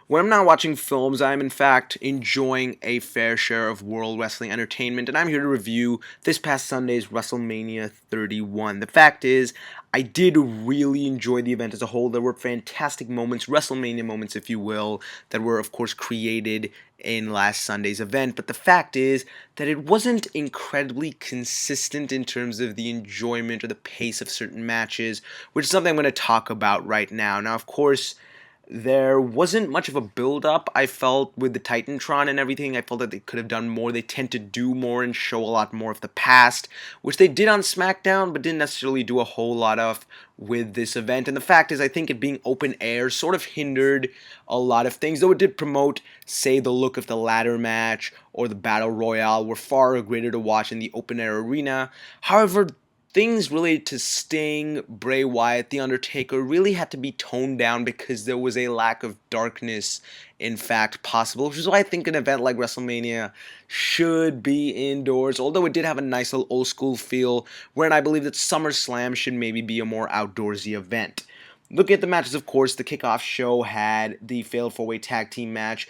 When I'm not watching films, I'm in fact enjoying a fair share of world wrestling entertainment, and I'm here to review this past Sunday's WrestleMania 31. The fact is, I did really enjoy the event as a whole. There were fantastic moments, WrestleMania moments, if you will, that were, of course, created in last Sunday's event. But the fact is that it wasn't incredibly consistent in terms of the enjoyment or the pace of certain matches, which is something I'm going to talk about right now. Now, of course, there wasn't much of a build-up, I felt, with the Titantron and everything. I felt that they could have done more. They tend to do more and show a lot more of the past, which they did on SmackDown, but didn't necessarily do a whole lot of with this event. And the fact is, I think it being open air sort of hindered a lot of things, though it did promote, say, the look of the ladder match or the Battle Royale were far greater to watch in the open air arena. However, things related to Sting, Bray Wyatt, The Undertaker really had to be toned down because there was a lack of darkness, in fact, possible, which is why I think an event like WrestleMania should be indoors, although it did have a nice little old school feel, wherein I believe that SummerSlam should maybe be a more outdoorsy event. Looking at the matches, of course, the kickoff show had the failed four-way tag team match.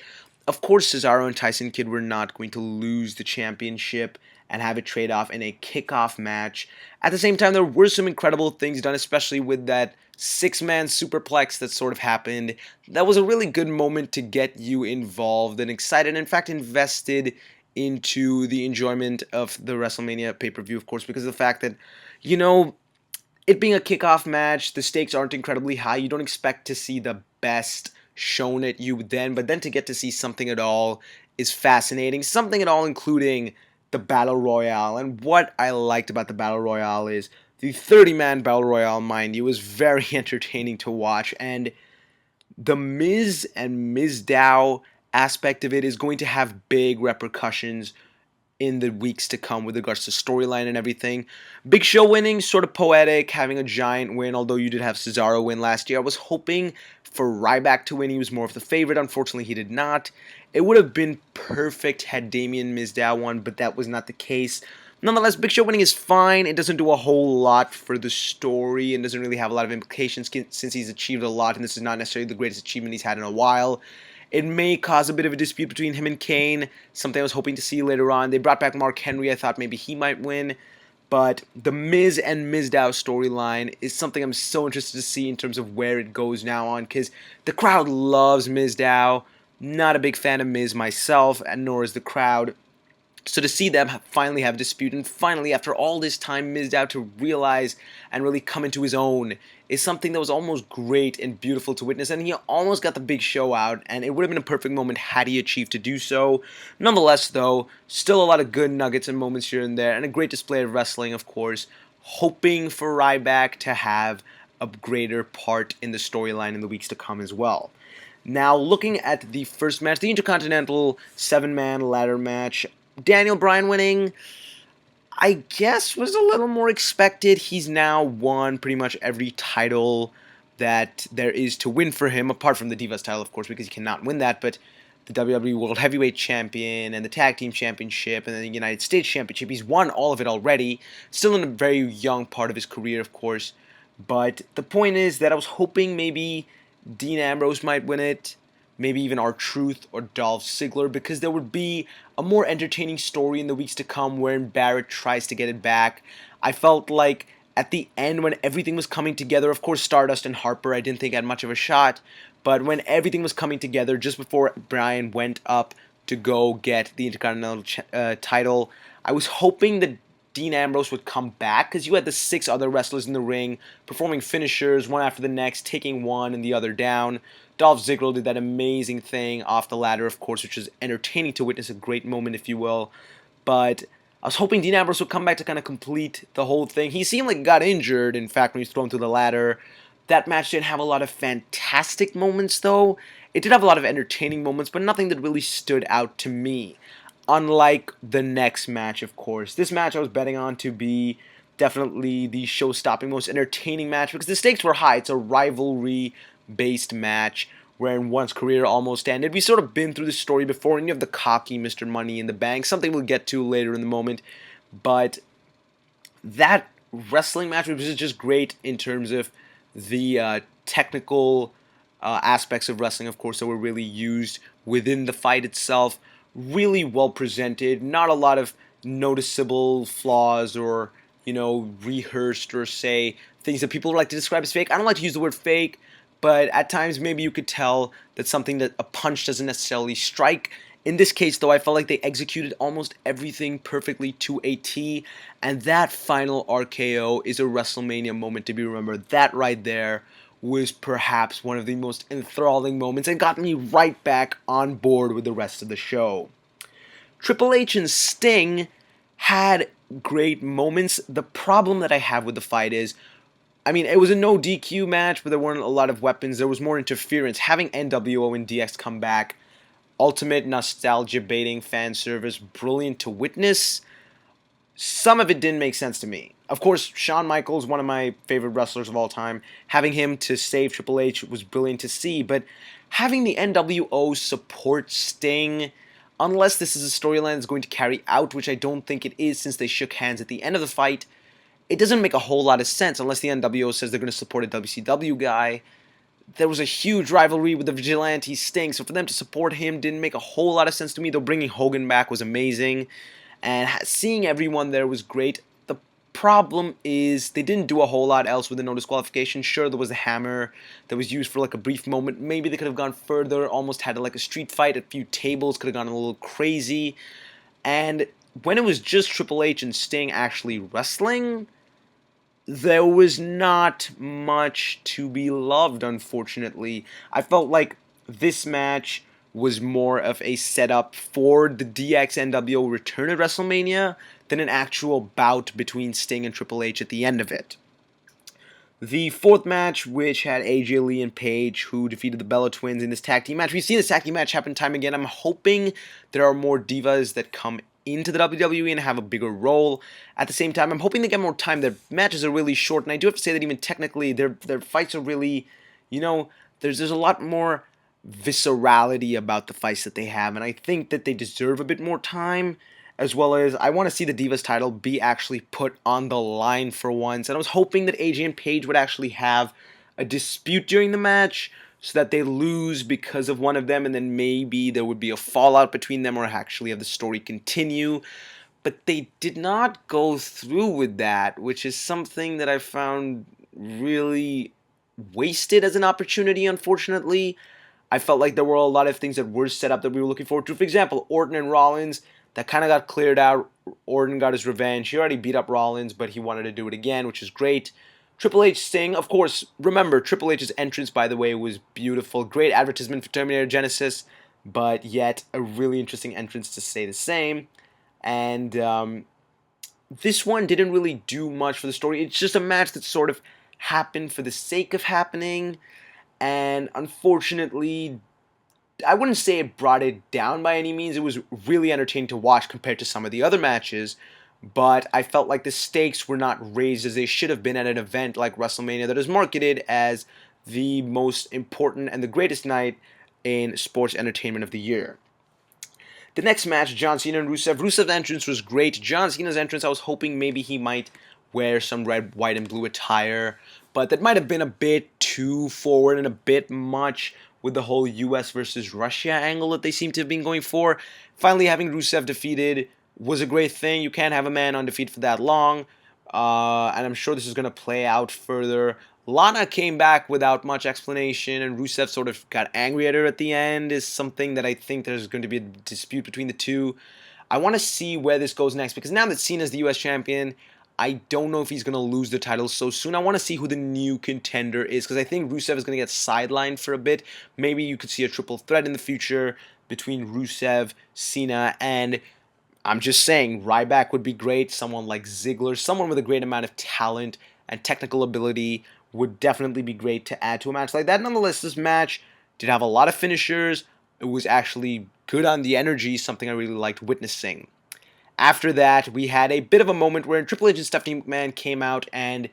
Of course, Cesaro and Tyson Kidd were not going to lose the championship and have it trade off in a kickoff match. At the same time, there were some incredible things done, especially with that six-man superplex that sort of happened. That was a really good moment to get you involved and excited, and in fact invested into the enjoyment of the WrestleMania pay-per-view, of course, because of the fact that, it being a kickoff match, the stakes aren't incredibly high. You don't expect to see the best shown at you then, but then to get to see something at all is fascinating. Something at all including the Battle Royale. And what I liked about the Battle Royale is the 30-man Battle Royale, mind you, was very entertaining to watch. And the Miz and Mizdow aspect of it is going to have big repercussions in the weeks to come with regards to storyline and everything. Big Show winning, sort of poetic, having a giant win, although you did have Cesaro win last year. I was hoping for Ryback to win. He was more of the favorite. Unfortunately, he did not. It would have been perfect had Damien Mizdow won, but that was not the case. Nonetheless, Big Show winning is fine. It doesn't do a whole lot for the story and doesn't really have a lot of implications since he's achieved a lot, and this is not necessarily the greatest achievement he's had in a while. It may cause a bit of a dispute between him and Kane, something I was hoping to see later on. They brought back Mark Henry. I thought maybe he might win. But the Miz and Mizdow storyline is something I'm so interested to see in terms of where it goes now on, because the crowd loves Mizdow. Not a big fan of Miz myself, and nor is the crowd. So to see them finally have a dispute, and finally, after all this time, Mizdow to realize and really come into his own, is something that was almost great and beautiful to witness, and he almost got the Big Show out, and it would have been a perfect moment had he achieved to do so. Nonetheless, though, still a lot of good nuggets and moments here and there, and a great display of wrestling, of course, hoping for Ryback to have a greater part in the storyline in the weeks to come as well. Now, looking at the first match, the Intercontinental 7-man ladder match, Daniel Bryan winning, I guess, was a little more expected. He's now won pretty much every title that there is to win for him, apart from the Divas title, of course, because he cannot win that, but the WWE World Heavyweight Champion and the Tag Team Championship and the United States Championship. He's won all of it already. Still in a very young part of his career, of course. But the point is that I was hoping maybe Dean Ambrose might win it, maybe even R-Truth or Dolph Ziggler, because there would be a more entertaining story in the weeks to come wherein Barrett tries to get it back. I felt like at the end when everything was coming together, of course Stardust and Harper I didn't think had much of a shot, but when everything was coming together just before Bryan went up to go get the Intercontinental title, I was hoping that Dean Ambrose would come back, because you had the 6 other wrestlers in the ring performing finishers one after the next, taking one and the other down. Dolph Ziggler did that amazing thing off the ladder, of course, which was entertaining to witness, a great moment, if you will. But I was hoping Dean Ambrose would come back to kind of complete the whole thing. He seemed like he got injured, in fact, when he was thrown through the ladder. That match didn't have a lot of fantastic moments, though. It did have a lot of entertaining moments, but nothing that really stood out to me. Unlike the next match, of course. This match I was betting on to be definitely the show-stopping, most entertaining match, because the stakes were high. It's a rivalry-based match wherein one's career almost ended. We've sort of been through this story before, and you have the cocky Mr. Money in the Bank, something we'll get to later in the moment. But that wrestling match was just great in terms of the technical aspects of wrestling, of course, that were really used within the fight itself. Really well presented, not a lot of noticeable flaws or, rehearsed or say things that people like to describe as fake. I don't like to use the word fake, but at times maybe you could tell that something that a punch doesn't necessarily strike. In this case, though, I felt like they executed almost everything perfectly to a T, and that final RKO is a WrestleMania moment to be remembered. That right there was perhaps one of the most enthralling moments and got me right back on board with the rest of the show. Triple H and Sting had great moments. The problem that I have with the fight is, it was a no DQ match, but there weren't a lot of weapons. There was more interference. Having NWO and DX come back, ultimate nostalgia baiting, fan service, brilliant to witness. Some of it didn't make sense to me. Of course, Shawn Michaels, one of my favorite wrestlers of all time, having him to save Triple H was brilliant to see, but having the NWO support Sting, unless this is a storyline that's going to carry out, which I don't think it is since they shook hands at the end of the fight, it doesn't make a whole lot of sense unless the NWO says they're going to support a WCW guy. There was a huge rivalry with the Vigilante Sting, so for them to support him didn't make a whole lot of sense to me, though bringing Hogan back was amazing, and seeing everyone there was great. The problem is they didn't do a whole lot else with the no disqualification. Sure, there was a hammer that was used for like a brief moment. Maybe they could have gone further, almost had like a street fight, a few tables, could have gone a little crazy, and when it was just Triple H and Sting actually wrestling, there was not much to be loved, unfortunately. I felt like this match was more of a setup for the DX-NWO return at WrestleMania than an actual bout between Sting and Triple H at the end of it. The fourth match, which had AJ Lee and Paige, who defeated the Bella Twins in this tag team match. We've seen this tag team match happen time again. I'm hoping there are more divas that come into the WWE and have a bigger role. At the same time, I'm hoping they get more time. Their matches are really short, and I do have to say that even technically, their fights are really, there's a lot more viscerality about the fights that they have, and I think that they deserve a bit more time, as well as I want to see the Divas title be actually put on the line for once, and I was hoping that AJ and Paige would actually have a dispute during the match, so that they lose because of one of them, and then maybe there would be a fallout between them or actually have the story continue. But they did not go through with that, which is something that I found really wasted as an opportunity, unfortunately. I felt like there were a lot of things that were set up that we were looking forward to. For example, Orton and Rollins, that kind of got cleared out. Orton got his revenge. He already beat up Rollins, but he wanted to do it again, which is great. Triple H Sting, of course, remember, Triple H's entrance, by the way, was beautiful. Great advertisement for Terminator Genesis, but yet a really interesting entrance to say the same. And this one didn't really do much for the story. It's just a match that sort of happened for the sake of happening, and unfortunately, I wouldn't say it brought it down by any means. It was really entertaining to watch compared to some of the other matches, but I felt like the stakes were not raised as they should have been at an event like WrestleMania that is marketed as the most important and the greatest night in sports entertainment of the year. The next match, John Cena and Rusev. Rusev's entrance was great. John Cena's entrance, I was hoping maybe he might wear some red, white, and blue attire, but that might have been a bit too forward and a bit much with the whole US versus Russia angle that they seem to have been going for. Finally, having Rusev defeated was a great thing. You can't have a man undefeated for that long, and I'm sure this is going to play out further. Lana came back without much explanation, and Rusev sort of got angry at her at the end, is something that I think there's going to be a dispute between the two. I want to see where this goes next, because now that Cena's the US champion, I don't know if he's going to lose the title so soon. I want to see who the new contender is, because I think Rusev is going to get sidelined for a bit. Maybe you could see a triple threat in the future between Rusev, Cena, and I'm just saying, Ryback would be great. Someone like Ziggler, someone with a great amount of talent and technical ability would definitely be great to add to a match like that. Nonetheless, this match did have a lot of finishers. It was actually good on the energy, something I really liked witnessing. After that, we had a bit of a moment where Triple H and Stephanie McMahon came out, and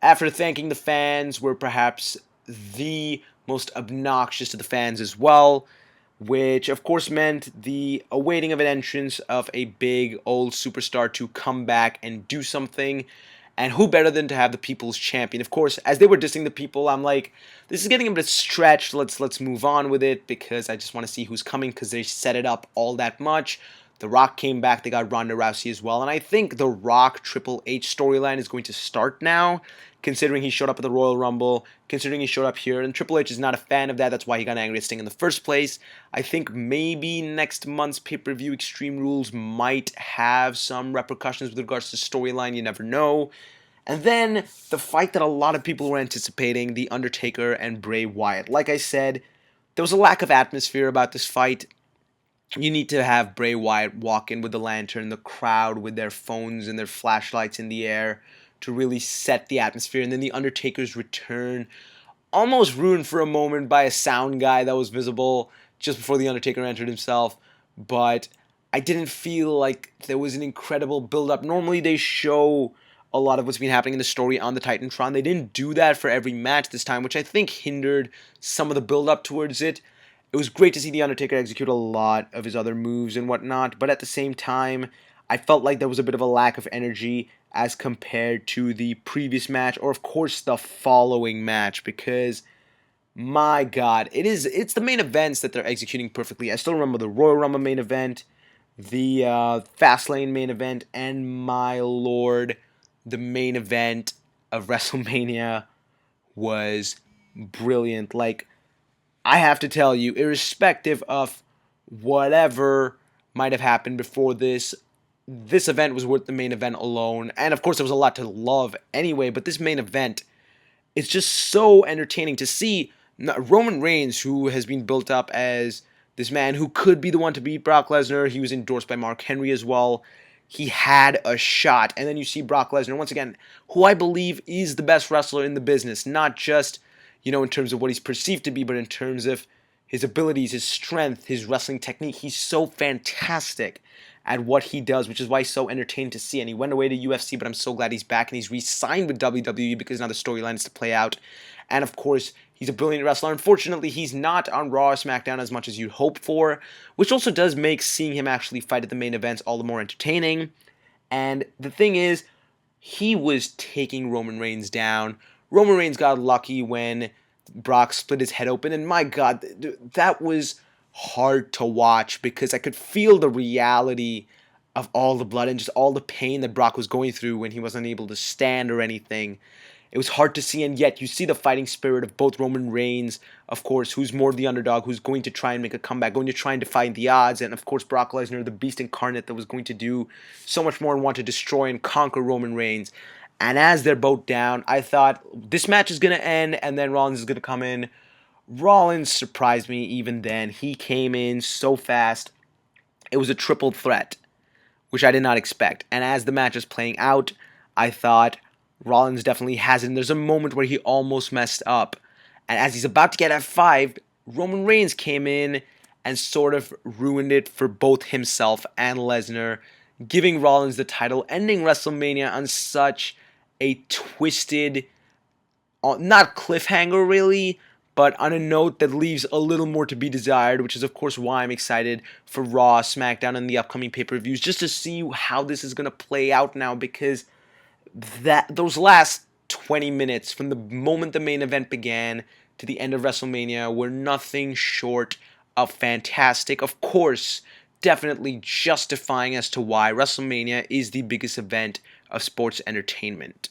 after thanking the fans, were perhaps the most obnoxious to the fans as well, which of course meant the awaiting of an entrance of a big old superstar to come back and do something. And who better than to have the people's champion? Of course, as they were dissing the people, I'm like, this is getting a bit stretched. Let's move on with it because I just want to see who's coming because they set it up all that much. The Rock came back. They got Ronda Rousey as well. And I think the Rock Triple H storyline is going to start now, considering he showed up at the Royal Rumble, considering he showed up here. And Triple H is not a fan of that. That's why he got angry at Sting in the first place. I think maybe next month's pay-per-view Extreme Rules might have some repercussions with regards to storyline. You never know. And then the fight that a lot of people were anticipating, The Undertaker and Bray Wyatt. Like I said, there was a lack of atmosphere about this fight. You need to have Bray Wyatt walk in with the lantern, the crowd with their phones and their flashlights in the air to really set the atmosphere. And then The Undertaker's return, almost ruined for a moment by a sound guy that was visible just before The Undertaker entered himself. But I didn't feel like there was an incredible build-up. Normally they show a lot of what's been happening in the story on the Titantron. They didn't do that for every match this time, which I think hindered some of the build-up towards it. It was great to see The Undertaker execute a lot of his other moves and whatnot, but at the same time, I felt like there was a bit of a lack of energy as compared to the previous match, or of course the following match, because my god, it's the main events that they're executing perfectly. I still remember the Royal Rumble main event, the Fastlane main event, and my lord, the main event of WrestleMania was brilliant. Like, I have to tell you, irrespective of whatever might have happened before this event was worth the main event alone. And of course, there was a lot to love anyway, but this main event is just so entertaining to see Roman Reigns, who has been built up as this man who could be the one to beat Brock Lesnar. He was endorsed by Mark Henry as well. He had a shot. And then you see Brock Lesnar, once again, who I believe is the best wrestler in the business, not just in terms of what he's perceived to be, but in terms of his abilities, his strength, his wrestling technique. He's so fantastic at what he does, which is why he's so entertaining to see. And he went away to UFC, but I'm so glad he's back and he's re-signed with WWE because now the storyline is to play out. And of course, he's a brilliant wrestler. Unfortunately, he's not on Raw or SmackDown as much as you'd hope for, which also does make seeing him actually fight at the main events all the more entertaining. And the thing is, he was taking Roman Reigns down. Roman Reigns got lucky when Brock split his head open, and my god, that was hard to watch because I could feel the reality of all the blood and just all the pain that Brock was going through when he wasn't able to stand or anything. It was hard to see, and yet you see the fighting spirit of both Roman Reigns, of course, who's more the underdog, who's going to try and make a comeback, going to try and defy the odds, and of course Brock Lesnar, the beast incarnate that was going to do so much more and want to destroy and conquer Roman Reigns. And as they're both down, I thought this match is going to end and then Rollins is going to come in. Rollins surprised me even then. He came in so fast. It was a triple threat, which I did not expect. And as the match is playing out, I thought Rollins definitely has it. And there's a moment where he almost messed up. And as he's about to get F5, Roman Reigns came in and sort of ruined it for both himself and Lesnar, giving Rollins the title, ending WrestleMania on such a twisted, not cliffhanger really, but on a note that leaves a little more to be desired, which is of course why I'm excited for Raw, SmackDown, and the upcoming pay-per-views, just to see how this is going to play out now, because those last 20 minutes, from the moment the main event began to the end of WrestleMania, were nothing short of fantastic. Of course, definitely justifying as to why WrestleMania is the biggest event of sports entertainment.